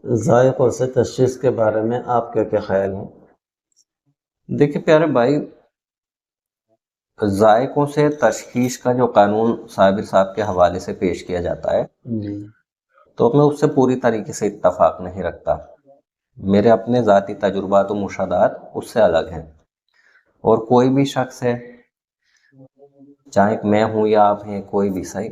ज़ायक़ों से तशख़ीस के बारे में आपके क्या ख़्याल हैं? देखिए प्यारे भाई, ज़ायक़ों से तशख़ीस का जो कानून साबिर साहब के हवाले से पेश किया जाता है, जी। तो मैं उससे पूरी तरीके से इत्तफ़ाक़ नहीं रखता। मेरे अपने ज़ाती तजुर्बात और मुशाहदात उससे अलग हैं। और कोई भी शख़्स है, चाहे मैं हूँ या आप हैं, कोई भी सही,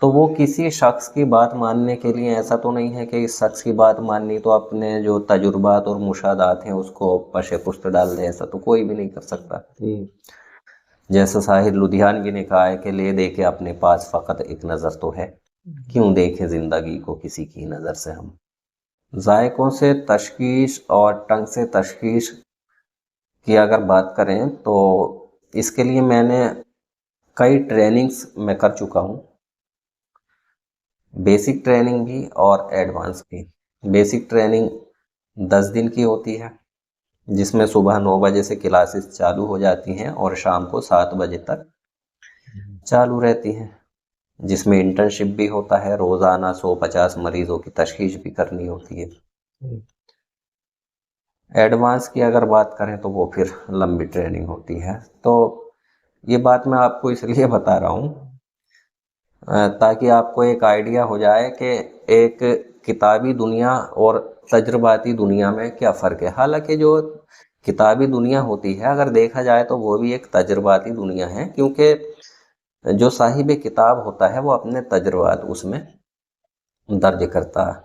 तो वो किसी शख़्स की बात मानने के लिए ऐसा तो नहीं है कि इस शख़्स की बात माननी तो अपने जो तजुर्बात और मुशाहदात हैं उसको पशे-पुश्त डाल दें, ऐसा तो कोई भी नहीं कर सकता। जी। जैसे साहिर लुधियानवी ने कहा है कि ले दे के अपने पास फ़क़त एक नज़र तो है, क्यों देखें ज़िंदगी को किसी की नज़र से हम। ज़ायक़ों से तशख़ीस और टंग से तशख़ीस की अगर बात करें तो इसके लिए मैंने कई ट्रेनिंग्स मैं कर चुका हूँ। बेसिक ट्रेनिंग भी और एडवांस भी। बेसिक ट्रेनिंग 10 दिन की होती है, जिसमें सुबह 9 बजे से क्लासेस चालू हो जाती हैं और शाम को 7 बजे तक चालू रहती हैं, जिसमें इंटर्नशिप भी होता है, रोज़ाना 150 मरीज़ों की तशख़ीस भी करनी होती है। एडवांस की अगर बात करें तो वो फिर लंबी ट्रेनिंग होती है। तो ये बात मैं आपको इसलिए बता रहा हूँ ताकि आपको एक आइडिया हो जाए कि एक किताबी दुनिया और तजुर्बाती दुनिया में क्या फ़र्क है। हालांकि जो किताबी दुनिया होती है अगर देखा जाए तो वो भी एक तजुर्बाती दुनिया है, क्योंकि जो साहिब किताब होता है वो अपने तजुर्बात उसमें दर्ज करता है।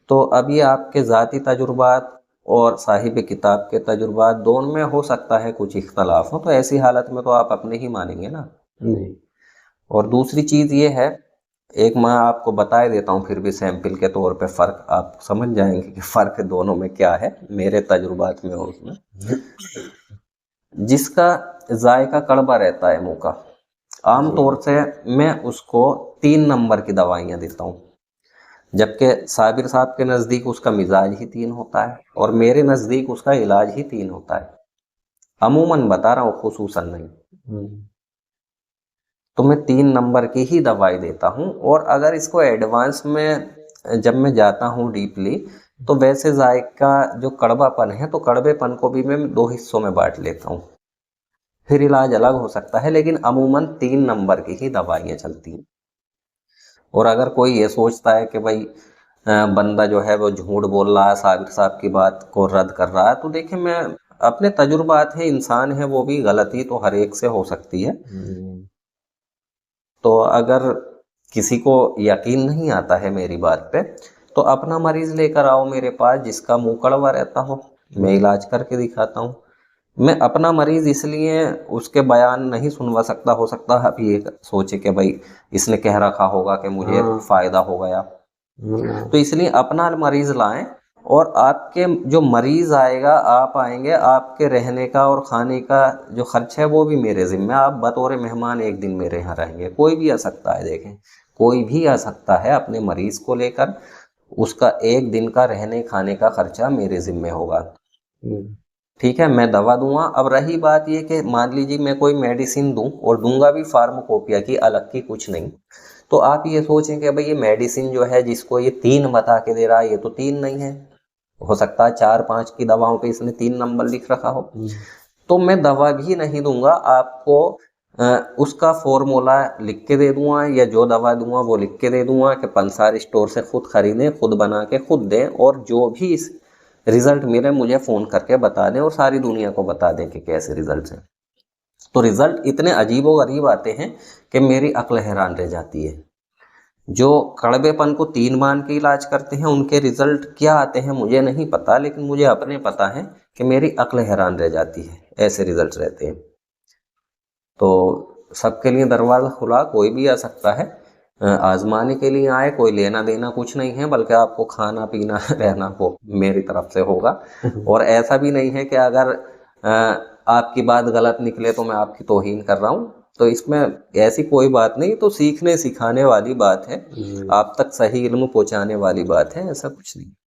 तो अभी आपके ज़ाती तजुर्बात और साहिब किताब के तजुर्बात दोनों में हो सकता है कुछ इख्तलाफ हो, तो ऐसी हालत में तो आप अपने ही मानेंगे ना। जी। और दूसरी चीज़ ये है, एक मैं आपको बता ही देता हूँ फिर भी सैंपल के तौर पे फ़र्क आप समझ जाएंगे कि फ़र्क दोनों में क्या है, मेरे तजुर्बात में और उसमें। जिसका जायका कड़वा रहता है मुँह का, आम तौर से मैं उसको 3 नंबर की दवाइयाँ देता हूँ, जबकि साबिर साहब के नज़दीक उसका मिजाज ही 3 होता है और मेरे नज़दीक उसका इलाज ही 3 होता है। अमूमन बता रहा हूँ, खुसूसन नहीं। तो मैं 3 नंबर की ही दवाई देता हूँ। और अगर इसको एडवांस में जब मैं जाता हूँ डीपली, तो वैसे जायका जो कड़वापन है, तो कड़वेपन को भी मैं 2 हिस्सों में बांट लेता हूँ। फिर इलाज अलग हो सकता है, लेकिन अमूमन 3 नंबर की ही दवाइयाँ चलती हैं। और अगर कोई ये सोचता है कि भाई बंदा जो है वो झूठ बोल रहा है, साबिर साहब की बात को रद्द कर रहा है, तो देखिए मैं अपने तजुर्बात है, इंसान है, वो भी गलती तो हर एक से हो सकती है। तो अगर किसी को यकीन नहीं आता है मेरी बात पे, तो अपना मरीज लेकर आओ मेरे पास जिसका मुंह कड़वा रहता हो, मैं इलाज करके दिखाता हूँ। मैं अपना मरीज इसलिए उसके बयान नहीं सुनवा सकता, हो सकता है आप ये सोचे कि भाई इसने कह रखा होगा कि मुझे फायदा हो गया, तो इसलिए अपना मरीज लाएं। और आपके जो मरीज आएगा, आप आएंगे, आपके रहने का और खाने का जो खर्च है वो भी मेरे जिम्मे। आप बतौर मेहमान एक दिन मेरे यहाँ रहेंगे। कोई भी आ सकता है, देखें कोई भी आ सकता है अपने मरीज को लेकर, उसका एक दिन का रहने खाने का खर्चा मेरे जिम्मे होगा। ठीक है, मैं दवा दूंगा। अब रही बात ये कि मान लीजिए मैं कोई मेडिसिन दूं और दूंगा भी फार्माकोपिया की, अलग की कुछ नहीं, तो आप ये सोचें कि भाई ये मेडिसिन जो है जिसको ये 3 बता के दे रहा है, ये तो 3 नहीं है, हो सकता है 4-5 की दवाओं पे इसने 3 नंबर लिख रखा हो। तो मैं दवा भी नहीं दूंगा आपको, उसका फॉर्मूला लिख के दे दूंगा, या जो दवा दूंगा वो लिख के दे दूंगा कि पंसार स्टोर से खुद खरीदें, खुद बना के खुद दें, और जो भी इस रिजल्ट मिले मुझे फ़ोन करके बता दें और सारी दुनिया को बता दें कि कैसे रिजल्ट हैं। तो रिजल्ट इतने अजीब व गरीब आते हैं कि मेरी अक्ल हैरान रह जाती है। जो कड़वेपन को 3 मान के इलाज करते हैं उनके रिजल्ट क्या आते हैं मुझे नहीं पता, लेकिन मुझे अपने पता है कि मेरी अक्ल हैरान रह जाती है, ऐसे रिजल्ट रहते हैं। तो सबके लिए दरवाज़ा खुला, कोई भी आ सकता है, आजमाने के लिए आए, कोई लेना देना कुछ नहीं है, बल्कि आपको खाना पीना रहना को मेरी तरफ से होगा। और ऐसा भी नहीं है कि अगर आपकी बात गलत निकले तो मैं आपकी तौहीन कर रहा हूँ, तो इसमें ऐसी कोई बात नहीं। तो सीखने सिखाने वाली बात है, आप तक सही इल्म पहुँचाने वाली बात है, ऐसा कुछ नहीं।